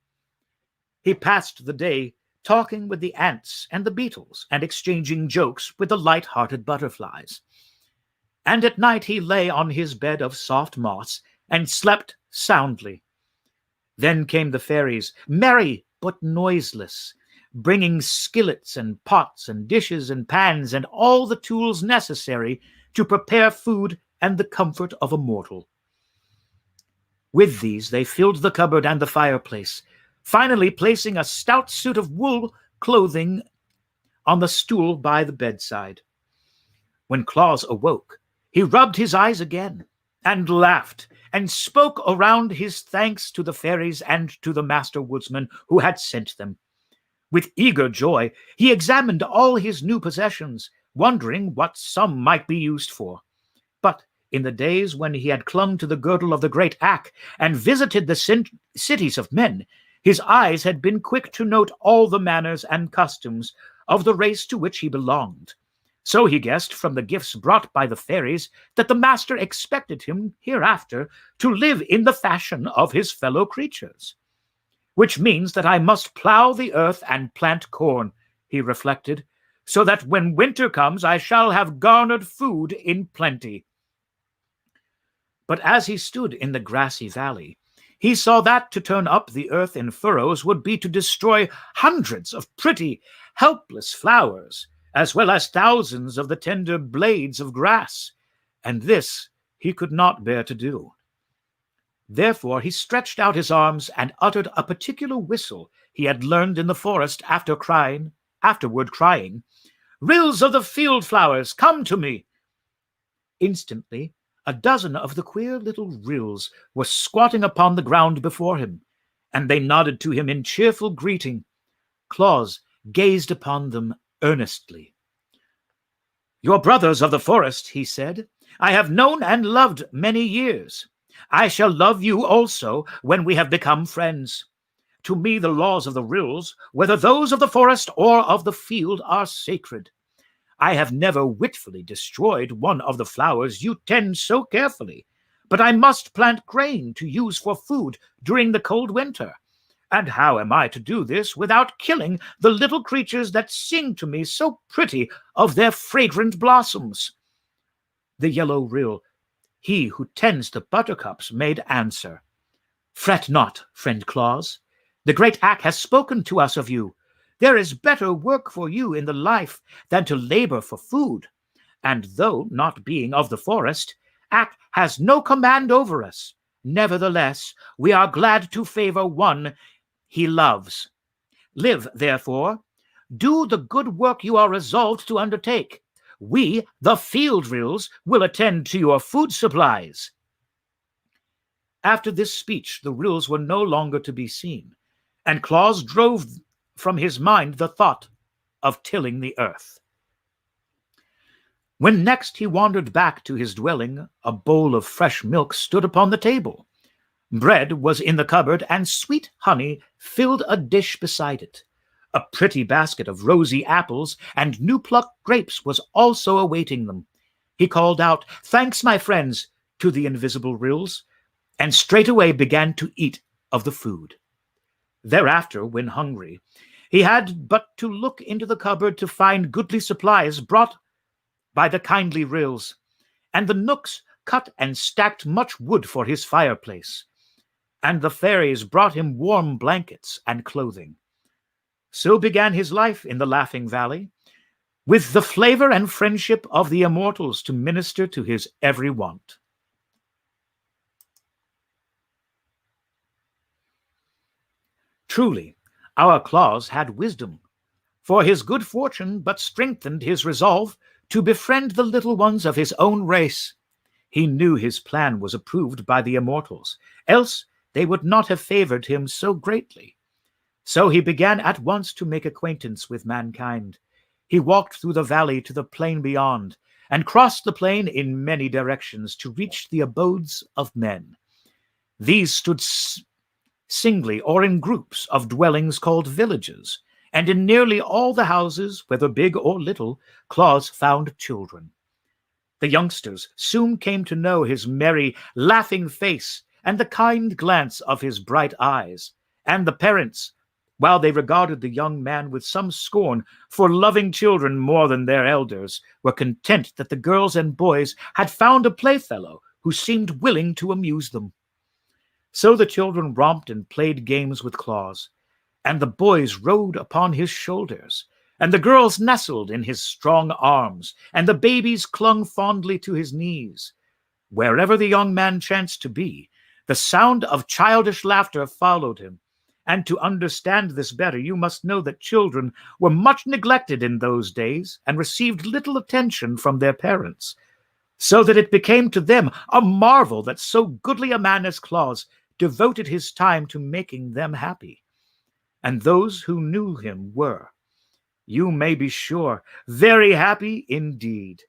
He passed the day talking with the ants and the beetles and exchanging jokes with the light-hearted butterflies. And at night he lay on his bed of soft moss and slept soundly. Then came the fairies, merry but noiseless, bringing skillets and pots and dishes and pans and all the tools necessary to prepare food and the comfort of a mortal. With these they filled the cupboard and the fireplace, finally placing a stout suit of wool clothing on the stool by the bedside. When Claus awoke, he rubbed his eyes again and laughed and spoke around his thanks to the fairies and to the Master Woodsman who had sent them. With eager joy, he examined all his new possessions, wondering what some might be used for. But in the days when he had clung to the girdle of the great Ack and visited the cities of men, his eyes had been quick to note all the manners and customs of the race to which he belonged. So he guessed from the gifts brought by the fairies that the master expected him hereafter to live in the fashion of his fellow creatures. "Which means that I must plow the earth and plant corn," he reflected, "so that when winter comes I shall have garnered food in plenty." But as he stood in the grassy valley, he saw that to turn up the earth in furrows would be to destroy hundreds of pretty, helpless flowers, as well as thousands of the tender blades of grass, and this he could not bear to do. Therefore he stretched out his arms and uttered a particular whistle he had learned in the forest afterward crying, "Rills of the field flowers, come to me!" Instantly A dozen of the queer little rills were squatting upon the ground before him, and they nodded to him in cheerful greeting. Claus gazed upon them earnestly. "Your brothers of the forest," he said, "I have known and loved many years. I shall love you also when we have become friends. To me the laws of the rills, whether those of the forest or of the field, are sacred. I have never witfully destroyed one of the flowers you tend so carefully, but I must plant grain to use for food during the cold winter. And how am I to do this without killing the little creatures that sing to me so pretty of their fragrant blossoms?" The yellow rill, he who tends the buttercups, made answer, "Fret not, friend Claus. The great Ak has spoken to us of you. There is better work for you in the life than to labor for food. And though not being of the forest, Ak has no command over us. Nevertheless, we are glad to favor one he loves. Live, therefore. Do the good work you are resolved to undertake. We, the field rills, will attend to your food supplies." After this speech, the rills were no longer to be seen, and Claus drove from his mind the thought of tilling the earth. When next he wandered back to his dwelling, a bowl of fresh milk stood upon the table. Bread was in the cupboard, and sweet honey filled a dish beside it. A pretty basket of rosy apples and new-plucked grapes was also awaiting them. He called out, "Thanks, my friends," to the invisible rills, and straightway began to eat of the food. Thereafter, when hungry, he had but to look into the cupboard to find goodly supplies brought by the kindly rills, and the nooks cut and stacked much wood for his fireplace, and the fairies brought him warm blankets and clothing. So began his life in the Laughing Valley, with the flavor and friendship of the immortals to minister to his every want. Truly, our Claus had wisdom, for his good fortune but strengthened his resolve to befriend the little ones of his own race. He knew his plan was approved by the immortals, else they would not have favored him so greatly. So he began at once to make acquaintance with mankind. He walked through the valley to the plain beyond, and crossed the plain in many directions to reach the abodes of men. These stood singly or in groups of dwellings called villages, and in nearly all the houses, whether big or little, Claus found children. The youngsters soon came to know his merry, laughing face and the kind glance of his bright eyes, and the parents, while they regarded the young man with some scorn for loving children more than their elders, were content that the girls and boys had found a playfellow who seemed willing to amuse them. So the children romped and played games with Claus, and the boys rode upon his shoulders, and the girls nestled in his strong arms, and the babies clung fondly to his knees. Wherever the young man chanced to be, the sound of childish laughter followed him. And to understand this better, you must know that children were much neglected in those days and received little attention from their parents, so that it became to them a marvel that so goodly a man as Claus devoted his time to making them happy. And those who knew him were, you may be sure, very happy indeed.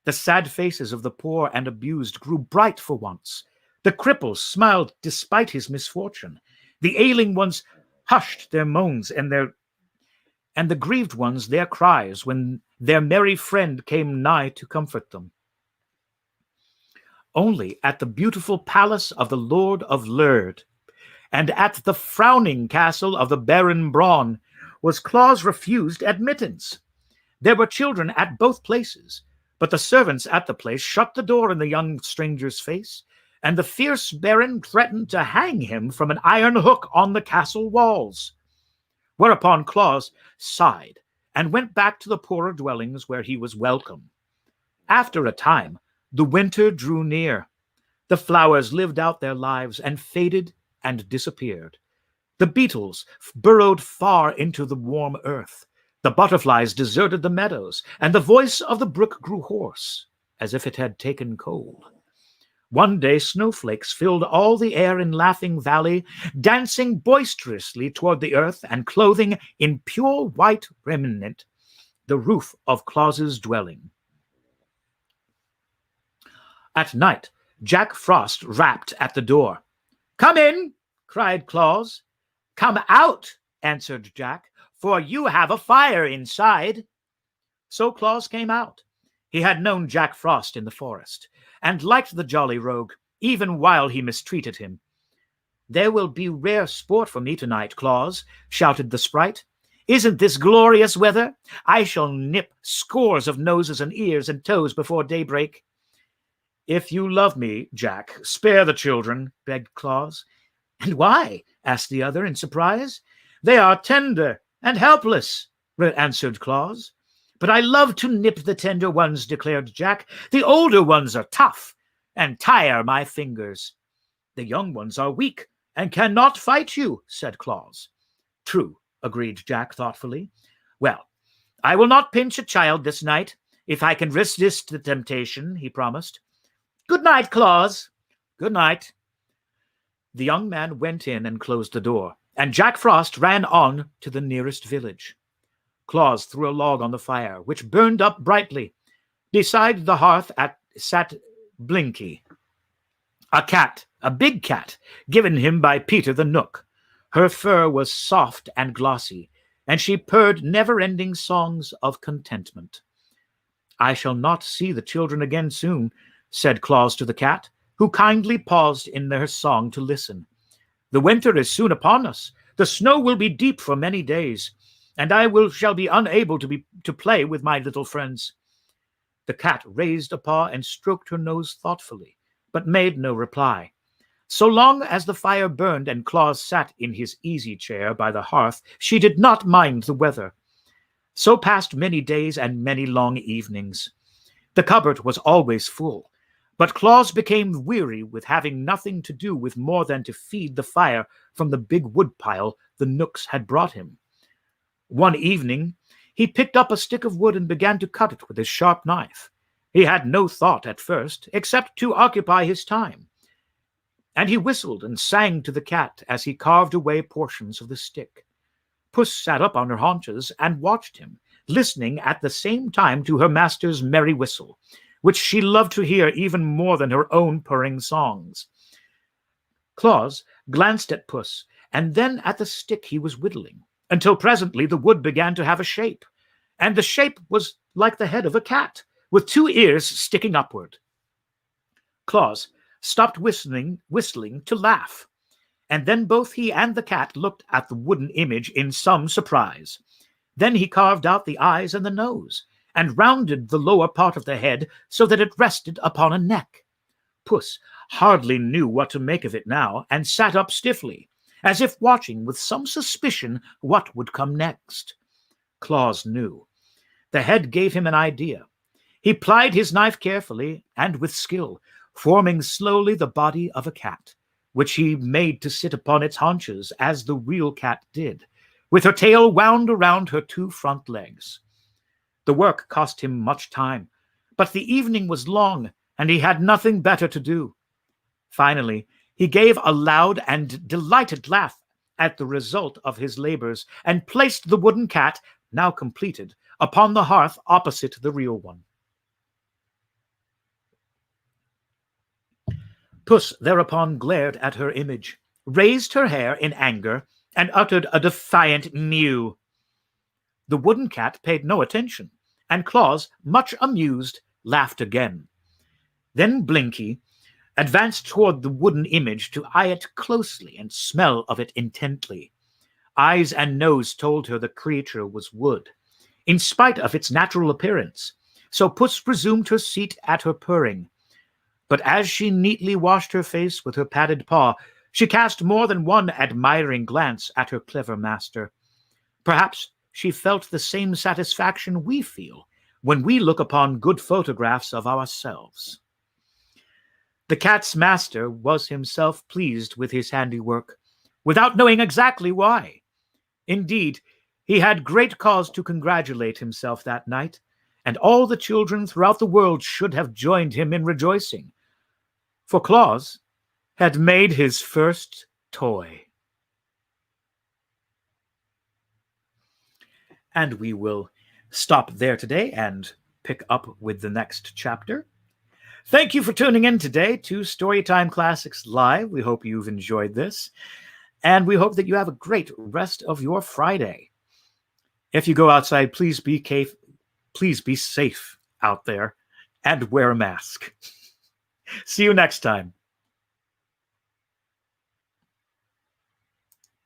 The sad faces of the poor and abused grew bright for once. The cripples smiled despite his misfortune. The ailing ones hushed their moans and the grieved ones their cries when their merry friend came nigh to comfort them. Only at the beautiful palace of the Lord of Lurd and at the frowning castle of the Baron Braun was Claus refused admittance. There were children at both places, but the servants at the place shut the door in the young stranger's face, and the fierce baron threatened to hang him from an iron hook on the castle walls. Whereupon Claus sighed and went back to the poorer dwellings where he was welcome. After a time, the winter drew near. The flowers lived out their lives and faded and disappeared. The beetles burrowed far into the warm earth. The butterflies deserted the meadows, and the voice of the brook grew hoarse, as if it had taken cold. One day snowflakes filled all the air in Laughing Valley, dancing boisterously toward the earth and clothing in pure white remnant the roof of Claus's dwelling. At night, Jack Frost rapped at the door. "Come in," cried Claus. "Come out," answered Jack, "for you have a fire inside." So Claus came out. He had known Jack Frost in the forest, and liked the jolly rogue, even while he mistreated him. "There will be rare sport for me tonight, Claus," shouted the sprite. "Isn't this glorious weather? I shall nip scores of noses and ears and toes before daybreak." "If you love me, Jack, spare the children," begged Claus. "And why?" asked the other in surprise. "They are tender and helpless," answered Claus. "But I love to nip the tender ones," declared Jack. "The older ones are tough and tire my fingers." "The young ones are weak and cannot fight you," said Claus. "True," agreed Jack thoughtfully. "Well, I will not pinch a child this night, if I can resist the temptation," he promised. "Good night, Claus." "Good night." The young man went in and closed the door, and Jack Frost ran on to the nearest village. Claus threw a log on the fire, which burned up brightly. Beside the hearth sat Blinky, a cat, a big cat, given him by Peter the Knook. Her fur was soft and glossy, and she purred never-ending songs of contentment. "I shall not see the children again soon," said Claus to the cat, who kindly paused in her song to listen. "The winter is soon upon us. The snow will be deep for many days, and shall be unable to play with my little friends." The cat raised a paw and stroked her nose thoughtfully, but made no reply. So long as the fire burned and Claus sat in his easy chair by the hearth, she did not mind the weather. So passed many days and many long evenings. The cupboard was always full, but Claus became weary with having nothing to do with more than to feed the fire from the big wood pile the Knooks had brought him. One evening, he picked up a stick of wood and began to cut it with his sharp knife. He had no thought at first, except to occupy his time, and he whistled and sang to the cat as he carved away portions of the stick. Puss sat up on her haunches and watched him, listening at the same time to her master's merry whistle, which she loved to hear even more than her own purring songs. Claus glanced at Puss and then at the stick he was whittling, until presently the wood began to have a shape, and the shape was like the head of a cat, with two ears sticking upward. Claus stopped whistling to laugh, and then both he and the cat looked at the wooden image in some surprise. Then he carved out the eyes and the nose, and rounded the lower part of the head so that it rested upon a neck. Puss hardly knew what to make of it now, and sat up stiffly, as if watching with some suspicion what would come next. Claus knew. The head gave him an idea. He plied his knife carefully and with skill, forming slowly the body of a cat, which he made to sit upon its haunches as the real cat did, with her tail wound around her two front legs. The work cost him much time, but the evening was long, and he had nothing better to do. Finally, he gave a loud and delighted laugh at the result of his labors, and placed the wooden cat, now completed, upon the hearth opposite the real one. Puss thereupon glared at her image, raised her hair in anger, and uttered a defiant mew. The wooden cat paid no attention, and Claus, much amused, laughed again. Then Blinky advanced toward the wooden image to eye it closely and smell of it intently. Eyes and nose told her the creature was wood, in spite of its natural appearance, so Puss resumed her seat at her purring. But as she neatly washed her face with her padded paw, she cast more than one admiring glance at her clever master. Perhaps she felt the same satisfaction we feel when we look upon good photographs of ourselves. The cat's master was himself pleased with his handiwork, without knowing exactly why. Indeed, he had great cause to congratulate himself that night, and all the children throughout the world should have joined him in rejoicing. for Claus had made his first toy. And we will stop there today and pick up with the next chapter. Thank you for tuning in today to Storytime Classics Live. We hope you've enjoyed this, and we hope that you have a great rest of your Friday. If you go outside, please be safe out there and wear a mask. See you next time.